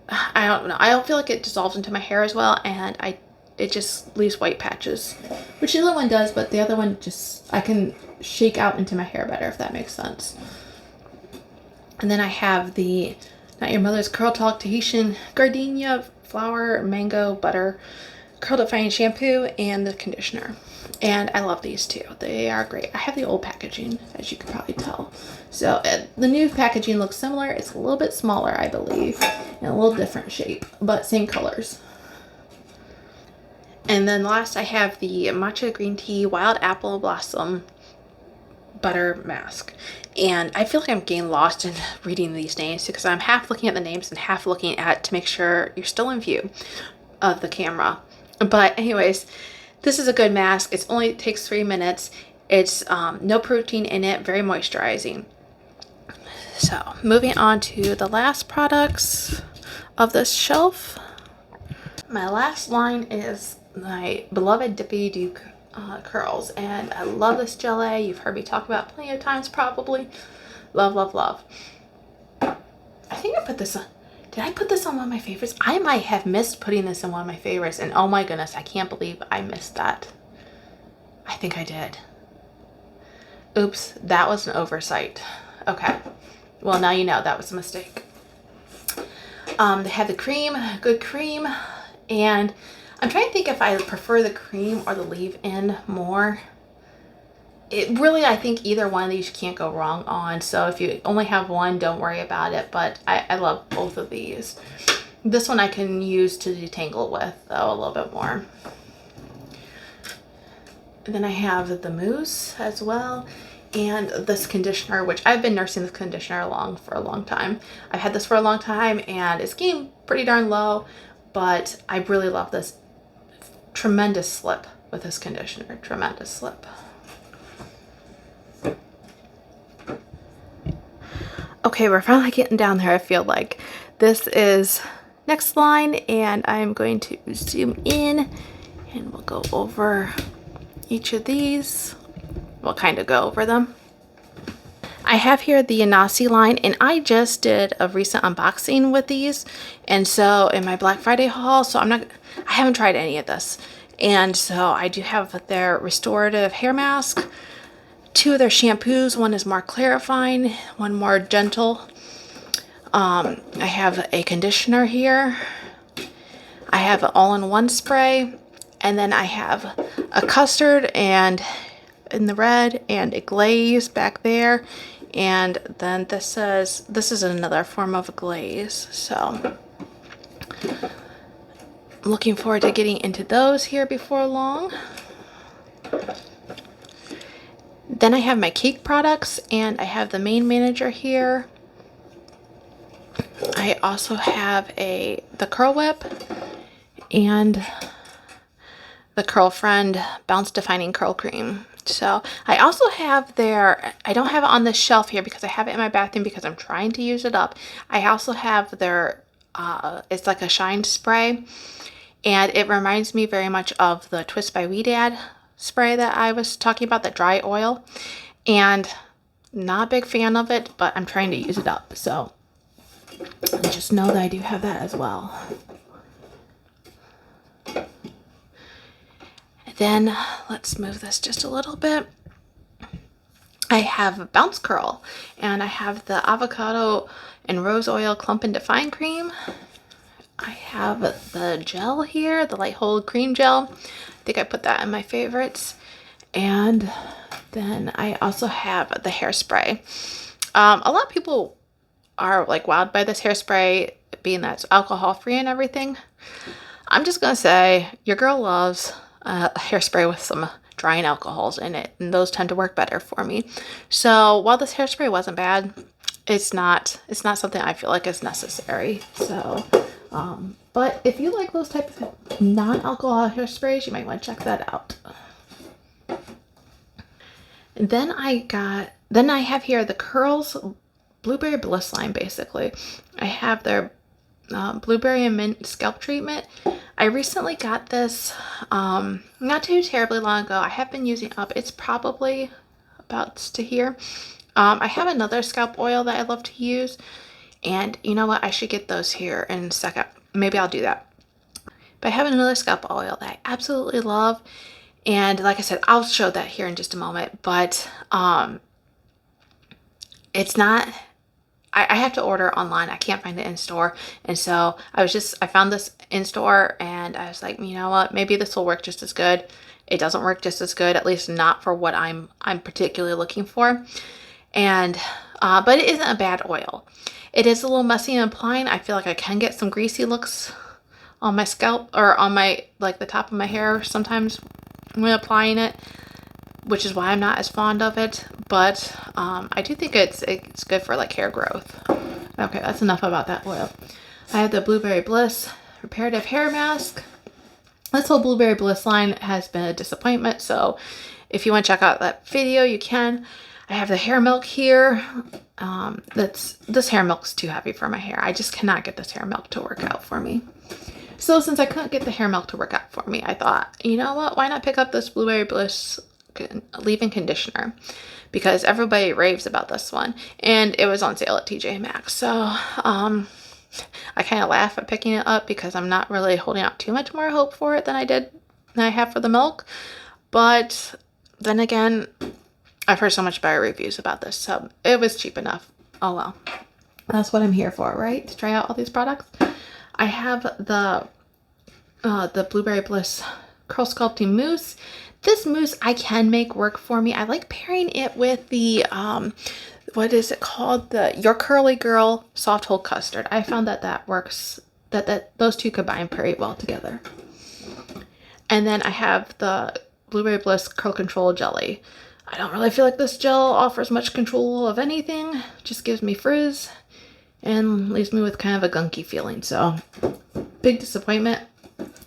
I don't know, I don't feel like it dissolves into my hair as well, and it just leaves white patches, which the other one does, but the other one just, I can shake out into my hair better, if that makes sense. And then I have the Not Your Mother's Curl Talk Tahitian Gardenia Flower Mango Butter Curl Define Shampoo and the conditioner. And I love these two. They are great. I have the old packaging, as you can probably tell. So the new packaging looks similar. It's a little bit smaller, I believe, and a little different shape, but same colors. And then last I have the Matcha Green Tea Wild Apple Blossom Butter Mask. And I feel like I'm getting lost in reading these names because I'm half looking at the names and half looking at to make sure you're still in view of the camera. But anyways, this is a good mask. It only takes 3 minutes. It's no protein in it, very moisturizing. So moving on to the last products of this shelf. My last line is my beloved Dippity curls, and I love this gelée. You've heard me talk about it plenty of times probably. Love, love, love. I think I put this on. Did I put this on one of my favorites? I might have missed putting this in one of my favorites, and oh my goodness, I can't believe I missed that. I think I did. Oops, that was an oversight. Okay, well now you know that was a mistake. They have the cream, good cream, and I'm trying to think if I prefer the cream or the leave-in more. It really, I think either one of these you can't go wrong on. So if you only have one, don't worry about it. But I love both of these. This one I can use to detangle with, though, a little bit more. And then I have the mousse as well. And this conditioner, which I've been nursing this conditioner for a long time. I've had this for a long time and it's getting pretty darn low. But I really love this. Tremendous slip with this conditioner. Tremendous slip. Okay, we're finally getting down there, I feel like. This is next line, and I'm going to zoom in and we'll go over each of these. We'll kind of go over them. I have here the Anaci line, and I just did a recent unboxing with these, and so in my Black Friday haul, so I haven't tried any of this. And so I do have their restorative hair mask, 2 of their shampoos. One is more clarifying, one more gentle. I have a conditioner here. I have an all-in-one spray, and then I have a custard and in the red and a glaze back there. And then this is another form of glaze. So Looking forward to getting into those here before long. Then I have my cake products, and I have the Main Manager here. I also have the Curl Whip and the Curl Friend Bounce Defining Curl Cream. So I also have I don't have it on the shelf here because I have it in my bathroom because I'm trying to use it up. I also have their, it's like a shine spray, and it reminds me very much of the Twist by Weedad spray that I was talking about, the dry oil, and not a big fan of it, but I'm trying to use it up. So just know that I do have that as well. Then let's move this just a little bit. I have Bounce Curl, and I have the avocado and rose oil clump and define cream. I have the gel here, the light hold cream gel. I think I put that in my favorites. And then I also have the hairspray. A lot of people are like wowed by this hairspray, being that it's alcohol free and everything. I'm just gonna say your girl loves a hairspray with some drying alcohols in it, and those tend to work better for me. So while this hairspray wasn't bad, it's not something I feel like is necessary. So but if you like those types of non-alcohol hairsprays, you might want to check that out. And then I have here the Curls Blueberry Bliss line. Basically I have their blueberry and mint scalp treatment. I recently got this not too terribly long ago. I have been using up. It's probably about to here. I have another scalp oil that I love to use, and you know what, I should get those here in a second. Maybe I'll do that. But I have another scalp oil that I absolutely love, and like I said, I'll show that here in just a moment. But it's not, I have to order online. I can't find it in store. And so I found this in store, and I was like, you know what, maybe this will work just as good. It doesn't work just as good, at least not for what I'm particularly looking for. And but it isn't a bad oil. It is a little messy in applying. I feel like I can get some greasy looks on my scalp, or on my, like the top of my hair sometimes when applying it, which is why I'm not as fond of it. But I do think it's good for like hair growth. Okay, that's enough about that oil. I have the Blueberry Bliss Reparative Hair Mask. This whole Blueberry Bliss line has been a disappointment, so if you want to check out that video, you can. I have the hair milk here. This hair milk's too heavy for my hair. I just cannot get this hair milk to work out for me. So since I couldn't get the hair milk to work out for me, I thought, you know what, why not pick up this Blueberry Bliss leave-in conditioner, because everybody raves about this one, and it was on sale at TJ Maxx. So I kind of laugh at picking it up because I'm not really holding out too much more hope for it than I have for the milk. But then again, I've heard so much better reviews about this, so it was cheap enough. Oh well, that's what I'm here for, right? To try out all these products. I have the Blueberry Bliss Curl Sculpting Mousse. This mousse I can make work for me. I like pairing it with the what is it called? The Your Curly Girl Soft Hold Custard. I found that works. That those two combine pretty well together. And then I have the Blueberry Bliss Curl Control Jelly. I don't really feel like this gel offers much control of anything. Just gives me frizz and leaves me with kind of a gunky feeling. So big disappointment.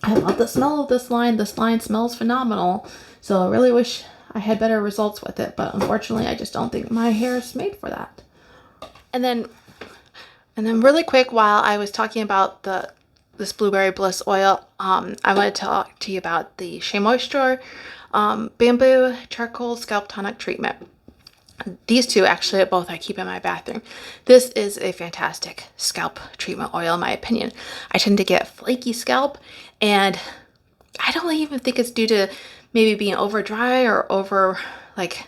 I love the smell of this line. This line smells phenomenal. So I really wish I had better results with it, but unfortunately I just don't think my hair is made for that. And then really quick, while I was talking about this Blueberry Bliss oil, I want to talk to you about the Shea Moisture Bamboo Charcoal Scalp Tonic Treatment. These two actually both I keep in my bathroom. This is a fantastic scalp treatment oil in my opinion. I tend to get flaky scalp, and I don't even think it's due to maybe being over dry or over like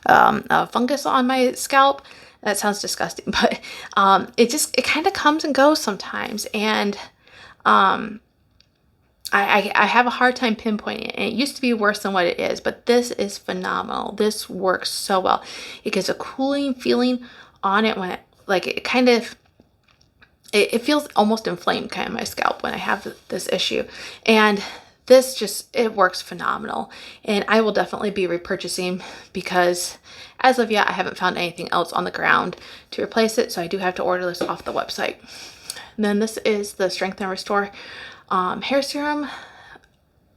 fungus on my scalp. That sounds disgusting, but it kind of comes and goes sometimes, and I have a hard time pinpointing it, and it used to be worse than what it is, but this is phenomenal. This works so well. It gives a cooling feeling on it when it kind of, it feels almost inflamed kind of my scalp when I have this issue. And this just, it works phenomenal. And I will definitely be repurchasing because as of yet, I haven't found anything else on the ground to replace it. So I do have to order this off the website. And then this is the Strength and Restore hair serum.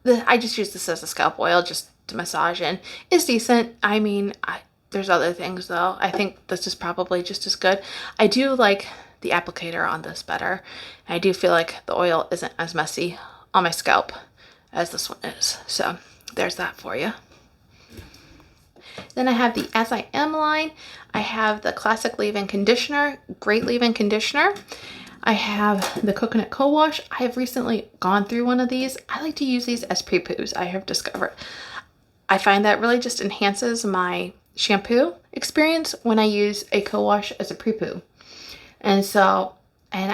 I just use this as a scalp oil just to massage in. It's decent. I mean, there's other things though. I think this is probably just as good. I do like the applicator on this better. I do feel like the oil isn't as messy on my scalp as this one is. So there's that for you. Then I have the As I Am line. I have the classic leave-in conditioner, great leave-in conditioner. I have the coconut co-wash. I have recently gone through one of these. I like to use these as pre-poos, I have discovered. I find that really just enhances my shampoo experience when I use a co-wash as a pre-poo. And so, and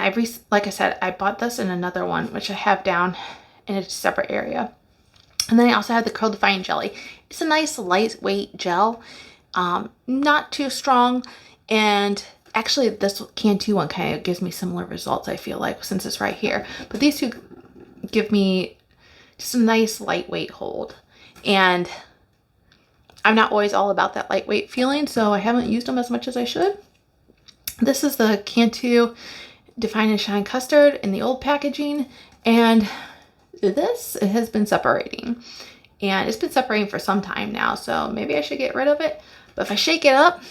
like I said, I bought this in another one, which I have down in a separate area. And then I also have the Curl Defying Jelly. It's a nice lightweight gel, not too strong. And actually this Cantu one kind of gives me similar results, I feel like, since it's right here. But these two give me just a nice lightweight hold. And I'm not always all about that lightweight feeling, so I haven't used them as much as I should. This is the Cantu Define and Shine Custard in the old packaging, and this, it has been separating. And it's been separating for some time now, so maybe I should get rid of it. But if I shake it up,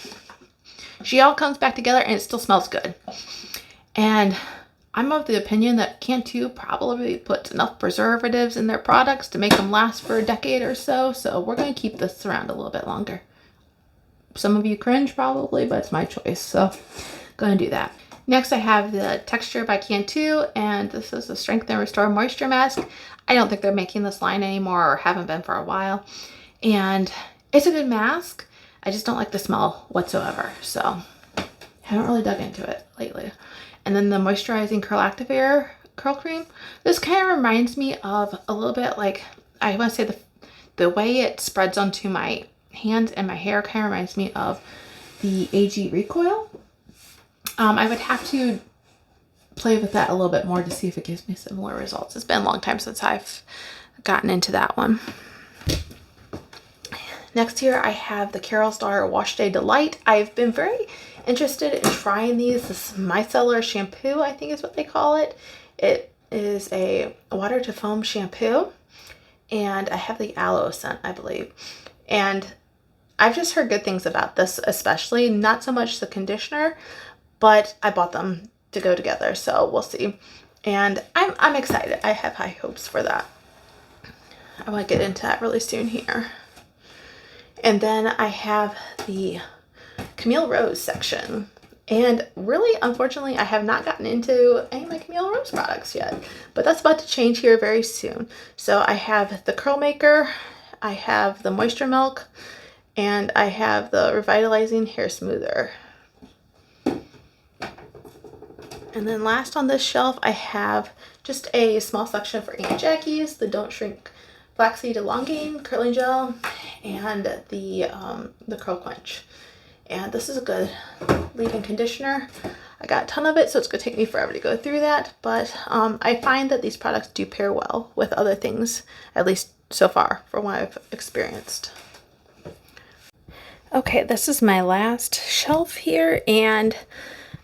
she all comes back together and it still smells good. And I'm of the opinion that Cantu probably puts enough preservatives in their products to make them last for a decade or so. So we're going to keep this around a little bit longer. Some of you cringe probably, but it's my choice. So going to do that. Next, I have the Texture by Cantu, and this is the Strength and Restore Moisture Mask. I don't think they're making this line anymore, or haven't been for a while. And it's a good mask. I just don't like the smell whatsoever. So haven't really dug into it lately. And then the Moisturizing Curl Activator Curl Cream. This kind of reminds me of a little bit like, I want to say the way it spreads onto my hands and my hair kind of reminds me of the AG Recoil. I would have to play with that a little bit more to see if it gives me similar results. It's been a long time since I've gotten into that one. Next here I have the Carol Star Wash Day Delight. I've been very interested in trying these. This micellar shampoo, I think is what they call it. It is a water to foam shampoo, and I have the aloe scent, I believe. And I've just heard good things about this, especially not so much the conditioner, but I bought them to go together, so we'll see. And I'm excited. I have high hopes for that. I want to get into that really soon here. And then I have the Camille Rose section. And really, unfortunately, I have not gotten into any of my Camille Rose products yet, but that's about to change here very soon. So I have the Curl Maker, I have the Moisture Milk, and I have the Revitalizing Hair Smoother. And then last on this shelf, I have just a small section for Aunt Jackie's, the Don't Shrink Flaxseed Elongating Curling Gel, and the Curl Quench. And this is a good leave-in conditioner. I got a ton of it, so it's going to take me forever to go through that. But I find that these products do pair well with other things, at least so far, from what I've experienced. Okay, this is my last shelf here, and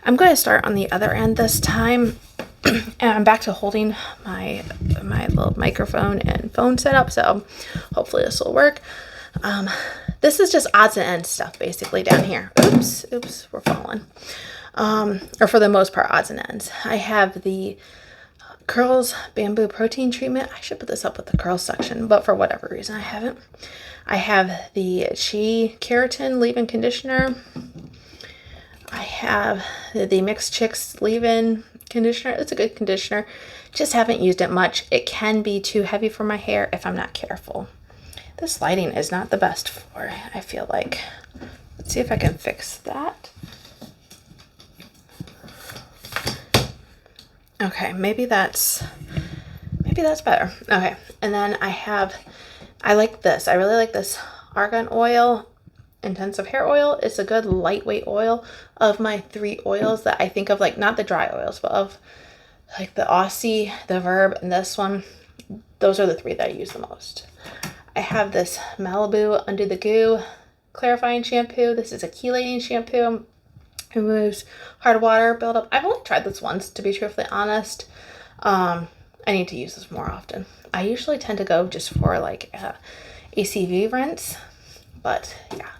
I'm going to start on the other end this time. And I'm back to holding my little microphone and phone setup, so hopefully this will work. This is just odds and ends stuff basically down here. Oops, we're falling. Or for the most part, odds and ends. I have the Curls Bamboo Protein Treatment. I should put this up with the curls section, but for whatever reason I haven't. I have the Chi Keratin Leave-In Conditioner. I have the Mixed Chicks Leave-In Conditioner. It's a good conditioner. Just haven't used it much. It can be too heavy for my hair if I'm not careful. This lighting is not the best for it, I feel like. Let's see if I can fix that. Okay, maybe that's better. Okay, and then I like this. I really like this argan oil. intensive hair oil. It's a good lightweight oil. Of my 3 oils that I think of, like not the dry oils, but of like the Aussie, the Verb, and this one, those are the 3 that I use the most. I have this Malibu Undo the Goo clarifying shampoo. This is a chelating shampoo. Removes hard water buildup. I've only tried this once, to be truthfully honest. I need to use this more often. I usually tend to go just for like ACV rinse, but yeah,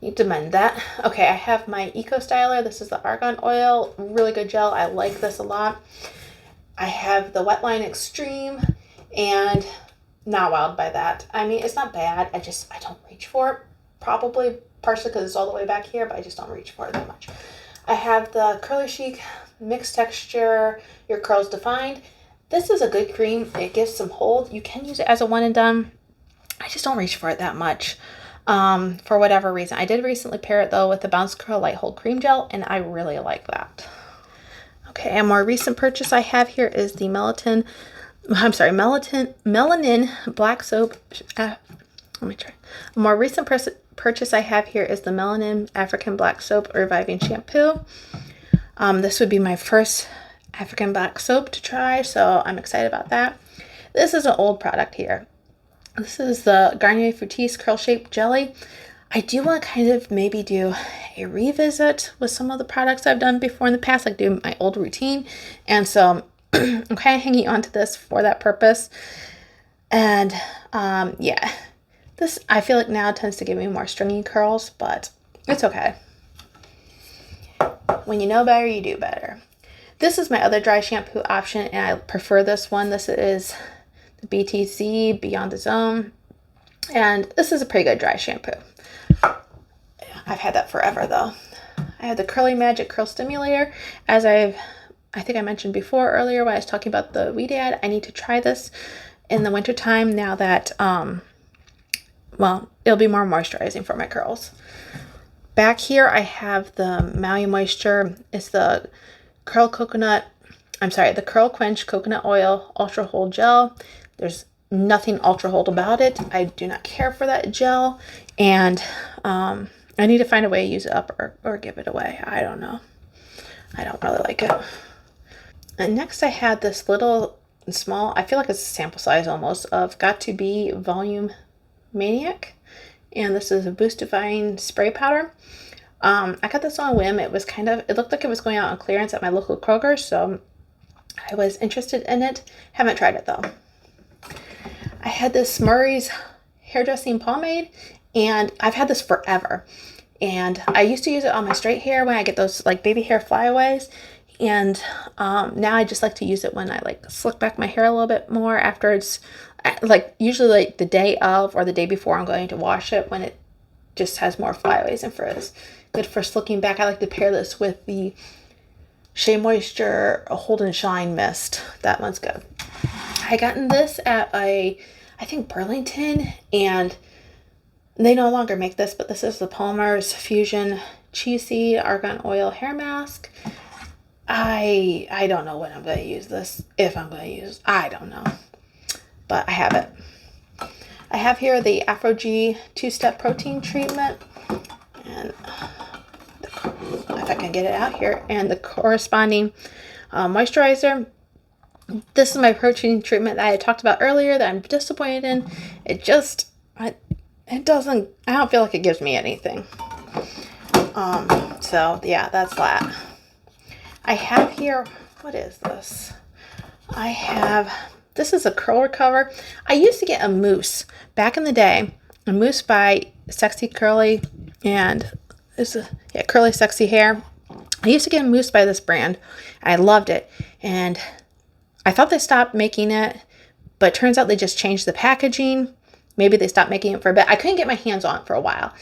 need to mend that. Okay, I have my Eco Styler. This is the argan oil, really good gel. I like this a lot. I have the Wetline Extreme, and not wowed by that. I mean, it's not bad. I don't reach for it. Probably partially because it's all the way back here, but I just don't reach for it that much. I have the Curly Chic Mixed Texture, Your Curls Defined. This is a good cream. It gives some hold. You can use it as a one and done. I just don't reach for it that much for whatever reason. I did recently pair it though with the Bounce Curl Light Hold Cream Gel, and I really like that. Okay, a more recent purchase I have here is the Melanin Black Soap. Let me try. A more recent purchase I have here is the Melanin African Black Soap Reviving Shampoo. This would be my first African black soap to try, so I'm excited about that. This is an old product here. This is the Garnier Fructis Curl Shape Jelly. I do want to kind of maybe do a revisit with some of the products I've done before in the past, like do my old routine. And so I'm kind of hanging on to this for that purpose. And yeah, this I feel like now tends to give me more stringy curls, but it's okay. When you know better, you do better. This is my other dry shampoo option, and I prefer this one. This is the BTC Beyond the Zone, and this is a pretty good dry shampoo. I've had that forever though. I have the Curly Magic Curl Stimulator. As I think I mentioned before earlier when I was talking about the weed ad, I need to try this in the wintertime now that, well, it'll be more moisturizing for my curls. Back here I have the Maui Moisture. It's the Curl Quench Coconut Oil Ultra Hold Gel. There's nothing ultra hold about it. I do not care for that gel, and I need to find a way to use it up or give it away. I don't know. I don't really like it. And next I had this little small, I feel like it's a sample size almost, of Got To Be Volume Maniac. And this is a Boostifying Spray Powder. I got this on a whim. It looked like it was going out on clearance at my local Kroger, so I was interested in it. Haven't tried it though. I had this Murray's Hairdressing Pomade, and I've had this forever. And I used to use it on my straight hair when I get those like baby hair flyaways. And now I just like to use it when I like slick back my hair a little bit more after it's like usually like the day of or the day before I'm going to wash it, when it just has more flyaways and frizz. Good for slicking back. I like to pair this with the Shea Moisture Hold and Shine Mist. That one's good. I gotten this at I think Burlington, and they no longer make this, but this is the Palmer's Fusion Chia Seed Argan Oil Hair Mask. I don't know when I'm going to use this. If I'm going to use, I don't know. But I have it. I have here the Afro-G 2-Step Protein Treatment. And if I can get it out here. And the corresponding moisturizer. This is my protein treatment that I had talked about earlier that I'm disappointed in. It just, I don't feel like it gives me anything. So yeah, that's that. I have here, what is this? This is a curl recover. I used to get a mousse back in the day, a mousse by Sexy Curly, and Curly Sexy Hair. I used to get a mousse by this brand. I loved it, and I thought they stopped making it, but it turns out they just changed the packaging. Maybe they stopped making it for a bit. I couldn't get my hands on it for a while,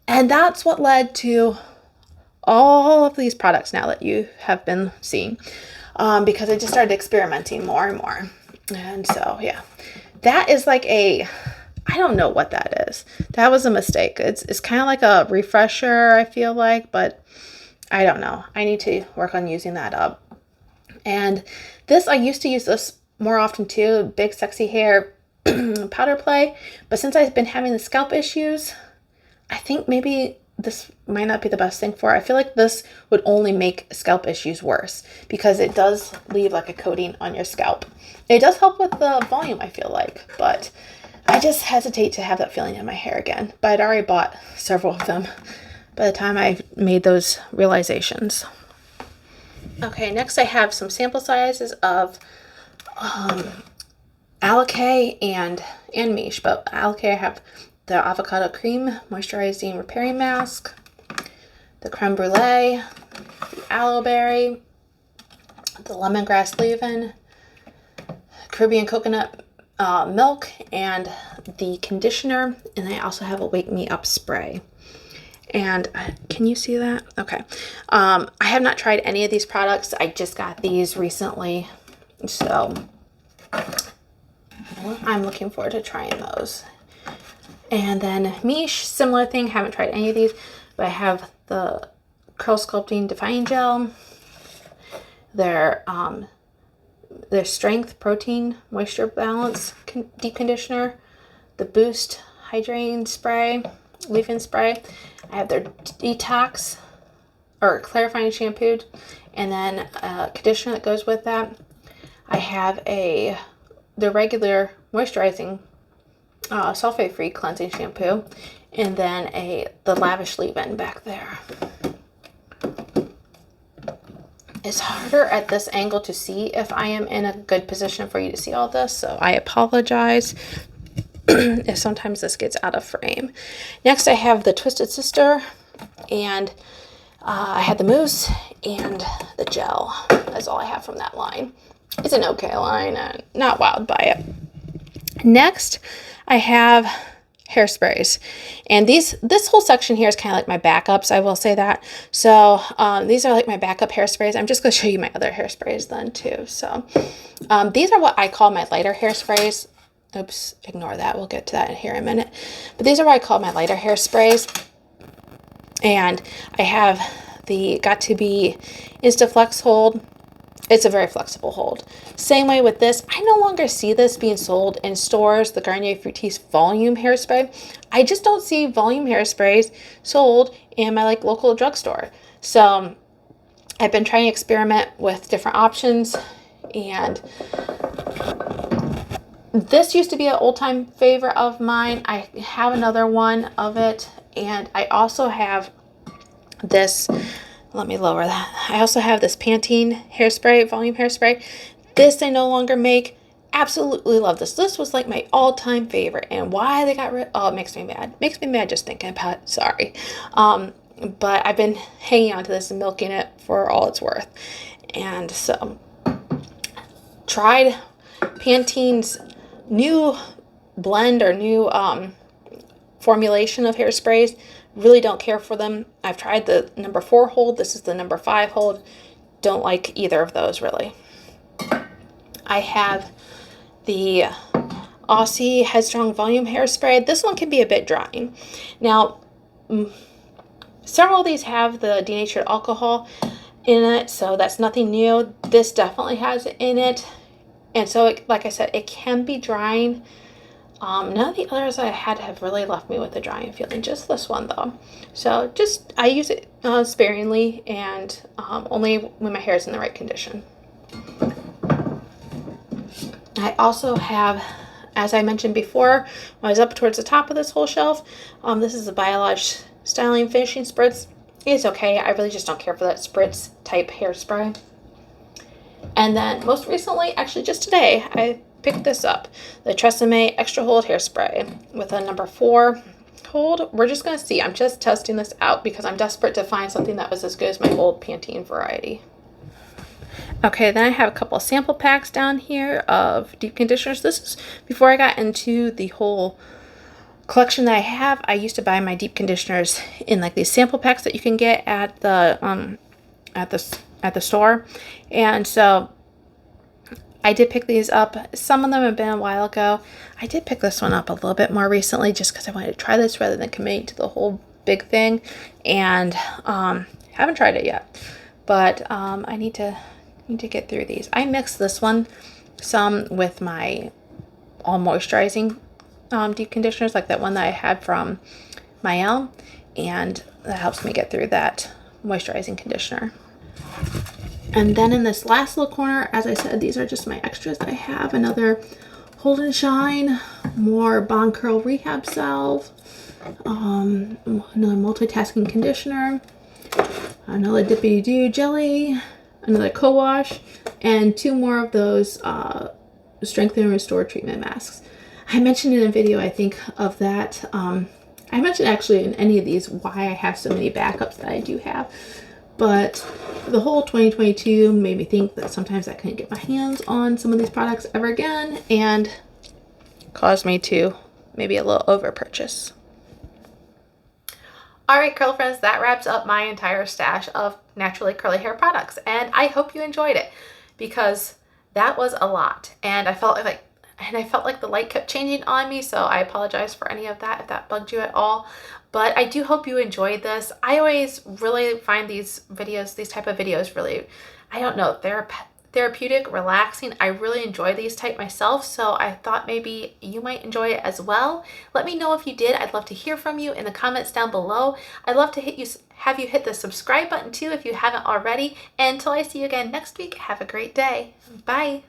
and that's what led to all of these products now that you have been seeing, because I just started experimenting more and more. And so yeah, that is like I don't know what that is. That was a mistake. It's kind of like a refresher, I feel like, but I don't know. I need to work on using that up. And this, I used to use this more often too, Big Sexy Hair Powder Play, but since I've been having the scalp issues, I think maybe this might not be the best thing for it. I feel like this would only make scalp issues worse because it does leave like a coating on your scalp. It does help with the volume, I feel like, but I just hesitate to have that feeling in my hair again. But I'd already bought several of them by the time I made those realizations. Okay, next I have some sample sizes of Anaci and Miche, but Anaci I have the avocado cream moisturizing repairing mask, the creme brulee, the aloe berry, the lemongrass leave-in, Caribbean coconut milk, and the conditioner. And I also have a Wake Me Up spray. And can you see that? Okay. I have not tried any of these products. I just got these recently, so I'm looking forward to trying those. And then Miche, similar thing. Haven't tried any of these, but I have the Curl Sculpting Defying Gel, their Strength Protein Moisture Balance Deep Conditioner, the Boost Hydrating Spray, Leave-In Spray. I have their Detox or Clarifying Shampoo, and then a conditioner that goes with that. I have the regular moisturizing sulfate-free cleansing shampoo, and then the Lavish leave-in back there. It's harder at this angle to see if I am in a good position for you to see all this, so I apologize if sometimes this gets out of frame. Next I have the Twisted Sister, and I had the mousse and the gel. That's all I have from that line. It's an okay line, and not wowed by it. Next I have hairsprays, and this whole section here is kind of like my backups, I will say that. So these are like my backup hairsprays. I'm just going to show you my other hairsprays then too. So these are what I call my lighter hairsprays. Oops, ignore that, we'll get to that in here in a minute. But these are what I call my lighter hairsprays, and I have the Got To Be Instaflex hold. It's a very flexible hold. Same way with this. I no longer see this being sold in stores, the Garnier Fructis volume hairspray. I just don't see volume hairsprays sold in my like local drugstore. So I've been trying to experiment with different options, and this used to be an old-time favorite of mine. I have another one of it, and I also have this. Let me lower that. I also have this Pantene hairspray, volume hairspray. This I no longer make. Absolutely love this. This was like my all-time favorite, and why they got rid, oh, it makes me mad. Makes me mad just thinking about it. Sorry. But I've been hanging on to this and milking it for all it's worth. And so tried Pantene's new blend or new formulation of hairsprays. Really don't care for them. I've tried the number 4 hold. This is the number 5 hold. Don't like either of those really. I have the Aussie Headstrong Volume Hairspray. This one can be a bit drying. Now, several of these have the denatured alcohol in it, so that's nothing new. This definitely has it in it. And so, like I said, it can be drying. None of the others I had have really left me with a drying feeling. Just this one though. So I use it sparingly, and only when my hair is in the right condition. I also have, as I mentioned before, when I was up towards the top of this whole shelf, this is a Biolage Styling Finishing Spritz. It's okay. I really just don't care for that spritz type hairspray. And then most recently, actually just today, I picked this up, the Tresemme Extra Hold Hairspray with a number 4 hold. We're just going to see. I'm just testing this out because I'm desperate to find something that was as good as my old Pantene variety. Okay, then I have a couple of sample packs down here of deep conditioners. This is before I got into the whole collection that I have. I used to buy my deep conditioners in like these sample packs that you can get at the store, and so I did pick these up. Some of them have been a while ago. I did pick this one up a little bit more recently just because I wanted to try this rather than committing to the whole big thing, and haven't tried it yet, but I need to get through these. I mixed this one some with my all moisturizing deep conditioners, like that one that I had from Mael, and that helps me get through that moisturizing conditioner. And then in this last little corner, as I said, these are just my extras that I have. Another Hold and Shine, more Bond Curl Rehab Salve, another multitasking conditioner, another Dippity Dew jelly, another co-wash, and 2 more of those Strengthen and Restore treatment masks. I mentioned in a video, I think, of that. I mentioned actually in any of these why I have so many backups that I do have. But the whole 2022 made me think that sometimes I couldn't get my hands on some of these products ever again, and caused me to maybe a little over purchase. Alright, curl friends, that wraps up my entire stash of naturally curly hair products, and I hope you enjoyed it, because that was a lot, and I felt like the light kept changing on me, so I apologize for any of that if that bugged you at all. But I do hope you enjoyed this. I always really find these type of videos really, I don't know, therapeutic, relaxing. I really enjoy these type myself, so I thought maybe you might enjoy it as well. Let me know if you did. I'd love to hear from you in the comments down below. I'd love to have you hit the subscribe button too if you haven't already. And until I see you again next week, have a great day. Bye.